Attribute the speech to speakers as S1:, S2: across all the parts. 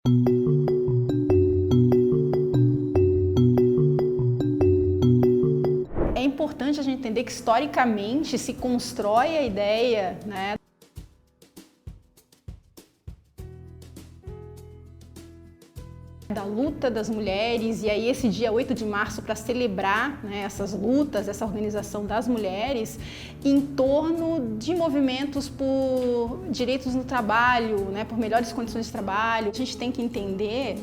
S1: É importante a gente entender que historicamente se constrói a ideia, né, da luta das mulheres, e aí esse dia 8 de março para celebrar, né, essas lutas, essa organização das mulheres em torno de movimentos por direitos no trabalho, né, por melhores condições de trabalho. A gente tem que entender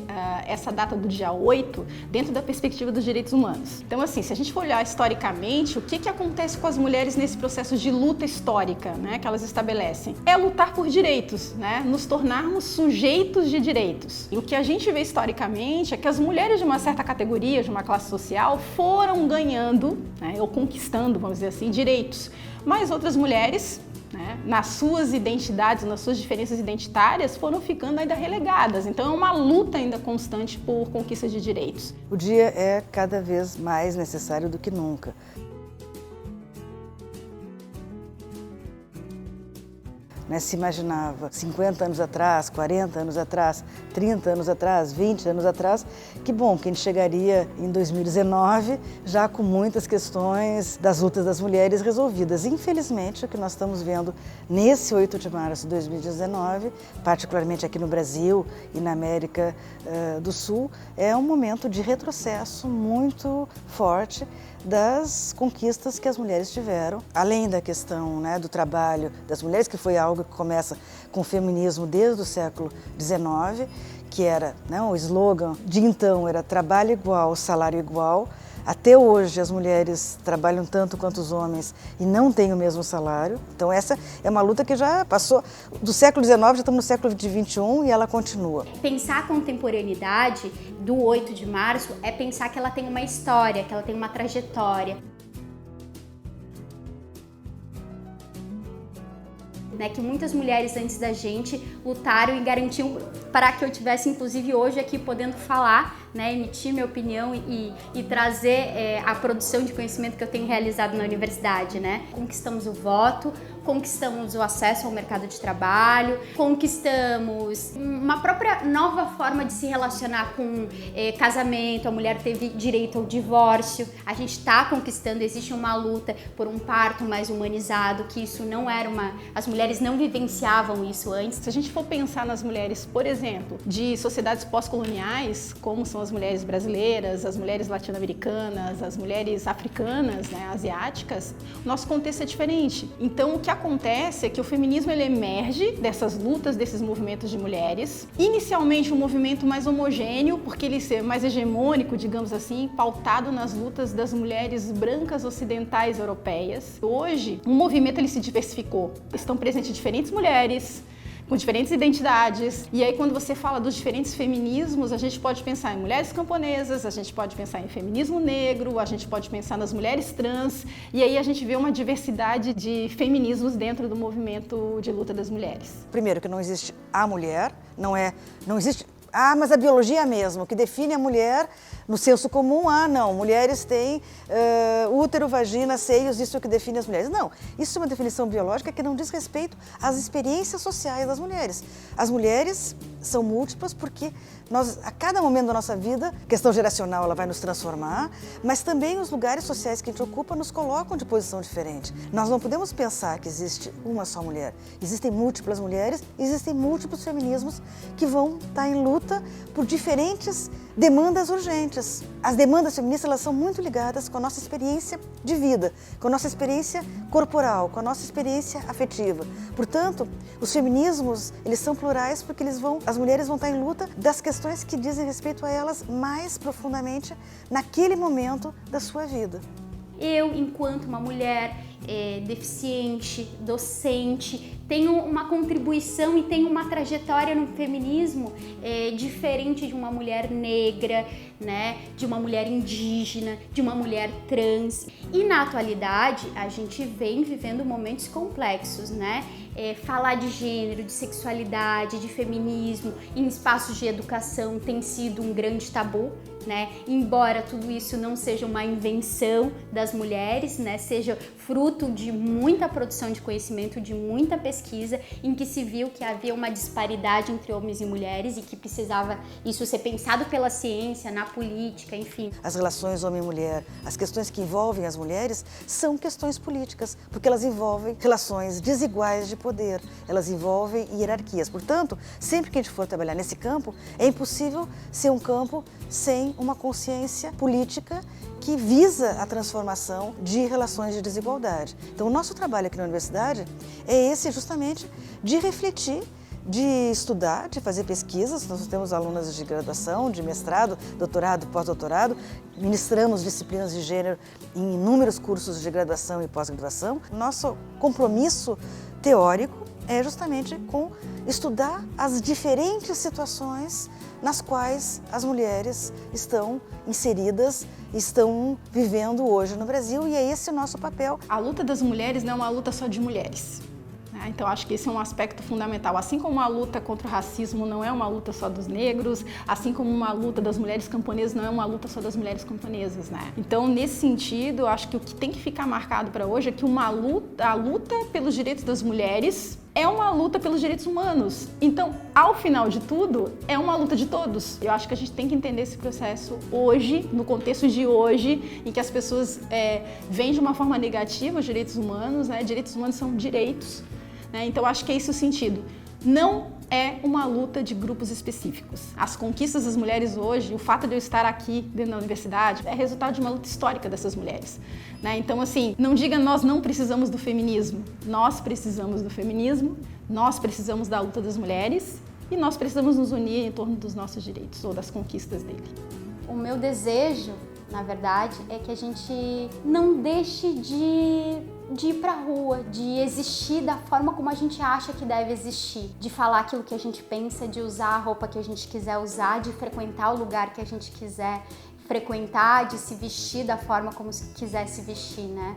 S1: essa data do dia 8 dentro da perspectiva dos direitos humanos. Então, assim, se a gente for olhar historicamente, o que acontece com as mulheres nesse processo de luta histórica, né, que elas estabelecem? É lutar por direitos, né, nos tornarmos sujeitos de direitos. E o que a gente vê historicamente é que as mulheres de uma certa categoria, de uma classe social, foram ganhando, né, ou conquistando, vamos dizer assim, direitos. Mas outras mulheres, né, nas suas identidades, nas suas diferenças identitárias, foram ficando ainda relegadas. Então é uma luta ainda constante por conquista de direitos.
S2: O dia é cada vez mais necessário do que nunca. Se imaginava 50 anos atrás, 40 anos atrás, 30 anos atrás, 20 anos atrás, que bom, que a gente chegaria em 2019 já com muitas questões das lutas das mulheres resolvidas. Infelizmente, o que nós estamos vendo nesse 8 de março de 2019, particularmente aqui no Brasil e na América do Sul, é um momento de retrocesso muito forte das conquistas que as mulheres tiveram, além da questão, né, do trabalho das mulheres, que foi algo que começa com o feminismo desde o século XIX, que era, né, o slogan de então era trabalho igual, salário igual. Até hoje as mulheres trabalham tanto quanto os homens e não têm o mesmo salário. Então essa é uma luta que já passou do século XIX, já estamos no século XXI e ela continua.
S3: Pensar a contemporaneidade do 8 de março é pensar que ela tem uma história, que ela tem uma trajetória. Que muitas mulheres antes da gente lutaram e garantiam para que eu tivesse, inclusive, hoje aqui podendo falar, né, emitir minha opinião e trazer a produção de conhecimento que eu tenho realizado na universidade, né? Conquistamos o voto, conquistamos o acesso ao mercado de trabalho, conquistamos uma própria nova forma de se relacionar com casamento, a mulher teve direito ao divórcio, a gente está conquistando, existe uma luta por um parto mais humanizado, que isso não era as mulheres não vivenciavam isso antes.
S1: Se a gente for pensar nas mulheres, por exemplo, de sociedades pós-coloniais, como são as mulheres brasileiras, as mulheres latino-americanas, as mulheres africanas, né, asiáticas, o nosso contexto é diferente. Então, o que acontece é que o feminismo ele emerge dessas lutas, desses movimentos de mulheres. Inicialmente, um movimento mais homogêneo, porque ele é mais hegemônico, digamos assim, pautado nas lutas das mulheres brancas ocidentais europeias. Hoje, o movimento ele se diversificou. Estão presentes diferentes mulheres, com diferentes identidades. E aí, quando você fala dos diferentes feminismos, a gente pode pensar em mulheres camponesas, a gente pode pensar em feminismo negro, a gente pode pensar nas mulheres trans, e aí a gente vê uma diversidade de feminismos dentro do movimento de luta das mulheres.
S2: Primeiro, que não existe a mulher, não existe... mas a biologia é a mesma, o que define a mulher no senso comum, não, mulheres têm útero, vagina, seios, isso é o que define as mulheres. Não, isso é uma definição biológica que não diz respeito às experiências sociais das mulheres. As mulheres são múltiplas porque a cada momento da nossa vida, questão geracional, ela vai nos transformar, mas também os lugares sociais que a gente ocupa nos colocam de posição diferente. Nós não podemos pensar que existe uma só mulher. Existem múltiplas mulheres, existem múltiplos feminismos que vão estar em luta por diferentes demandas urgentes. As demandas feministas elas são muito ligadas com a nossa experiência de vida, com a nossa experiência corporal, com a nossa experiência afetiva. Portanto, os feminismos eles são plurais porque as mulheres vão estar em luta das questões que dizem respeito a elas mais profundamente naquele momento da sua vida.
S3: Eu, enquanto uma mulher deficiente, docente, tenho uma contribuição e tenho uma trajetória no feminismo diferente de uma mulher negra, né, de uma mulher indígena, de uma mulher trans. E na atualidade a gente vem vivendo momentos complexos, né? Falar de gênero, de sexualidade, de feminismo em espaços de educação tem sido um grande tabu, né? Embora tudo isso não seja uma invenção das mulheres, né? Seja fruto fruto de muita produção de conhecimento, de muita pesquisa, em que se viu que havia uma disparidade entre homens e mulheres e que precisava isso ser pensado pela ciência, na política, enfim.
S2: As relações homem-mulher, as questões que envolvem as mulheres são questões políticas, porque elas envolvem relações desiguais de poder, elas envolvem hierarquias. Portanto, sempre que a gente for trabalhar nesse campo, é impossível ser um campo sem uma consciência política que visa a transformação de relações de desigualdade. Então, o nosso trabalho aqui na universidade é esse justamente de refletir, de estudar, de fazer pesquisas. Nós temos alunas de graduação, de mestrado, doutorado, pós-doutorado, ministramos disciplinas de gênero em inúmeros cursos de graduação e pós-graduação. Nosso compromisso teórico é justamente com estudar as diferentes situações nas quais as mulheres estão inseridas, estão vivendo hoje no Brasil, e é esse o nosso papel.
S1: A luta das mulheres não é uma luta só de mulheres. Então, acho que esse é um aspecto fundamental. Assim como a luta contra o racismo não é uma luta só dos negros, assim como uma luta das mulheres camponesas não é uma luta só das mulheres camponesas, né? Então, nesse sentido, acho que o que tem que ficar marcado para hoje é que a luta pelos direitos das mulheres é uma luta pelos direitos humanos. Então, ao final de tudo, é uma luta de todos. Eu acho que a gente tem que entender esse processo hoje, no contexto de hoje, em que as pessoas veem de uma forma negativa os direitos humanos, né? Direitos humanos são direitos. Então, acho que é esse o sentido. Não é uma luta de grupos específicos. As conquistas das mulheres hoje, o fato de eu estar aqui dentro da universidade, é resultado de uma luta histórica dessas mulheres. Então, assim, não diga nós não precisamos do feminismo. Nós precisamos do feminismo, nós precisamos da luta das mulheres e nós precisamos nos unir em torno dos nossos direitos ou das conquistas dele.
S3: O meu desejo, na verdade, é que a gente não deixe de ir pra rua, de existir da forma como a gente acha que deve existir, de falar aquilo que a gente pensa, de usar a roupa que a gente quiser usar, de frequentar o lugar que a gente quiser frequentar, de se vestir da forma como quiser se vestir, né?